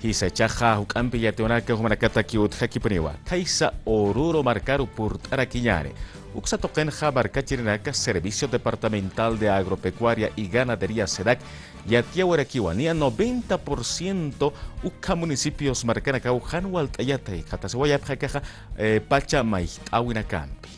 Hisachaja hukampi yateonaka humanakata kiutjakipaniwa. Kaisa oruro marcaru purtaraquiñare. Uxa toqenja barcachirinaka Servicio Departamental de Agropecuaria y Ganadería SEDAC yatiawarakiwania 90% uka municipios marcanaka ujanualt ayate katasewayapjakaja pacha maihtahuinakampi.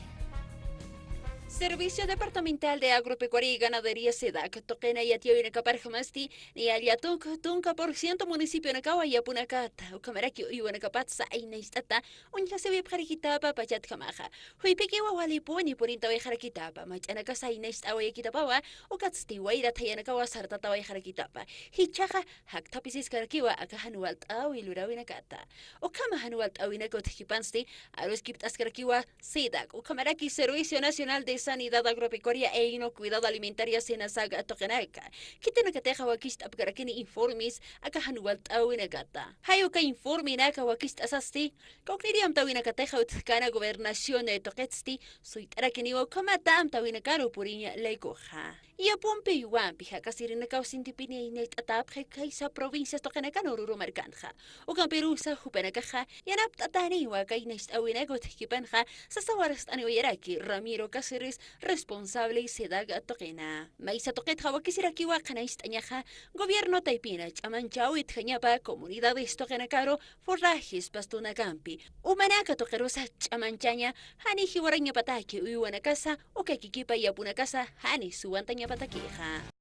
Servicio Departamental de Agropecuaria y Ganadería SEDAC, toquena y atio en caparjamasti, ni aliatunk, tunca por ciento municipio en Kawa y Apunacata, o camaraki y Wanacapatza y Neistata, un ya se ve parijitapa, pachat camaja. Huipeki wawaliponi por inta jarakitapa, machanacasa y Neistawa y Kitapawa, o catstiwa y Tayanakawa sartatawa y jarakitapa. Hichaja, haktapisis karakiwa, akahanualt au y lurawinakata. O kamahanualt au inakot hipansti, a los kiptas karakiwa, SEDAC, o camaraki Servicio Nacional de Sanidad Agropecuaria e Inocuidad Alimentaria Senasaga Tokenaika. Kitena kateja wakist apgarakini informis akahanual tawinagata. Hayuka informi naka wakist asasti. Kokniriam tawinakateja utkana gobernación de Toketsti. Suitarakini wakamata am tawinakaru purinya leikoja. Ya pompe yuan pija kasirinaka sintipini inet atap kaisa provincias tokenaka ururu markanja. O camperusa jupenakaja yanap tatani wakainest awinagot kipanja sasawaras aniwayaraki Ramiro Cáceres responsable y SEDAC toquena. Maisa toquet hawakisirakiwa kanaist añaja, gobierno taipina, chamanchao y tjañapa, comunidades toquenacaro, forrajes pastunacampi. Umanaka toquerosa chamanchaña, hani hiwaraña pataki uyuanacasa, o kakikipa y apunacasa, hani suantaña pataqueja.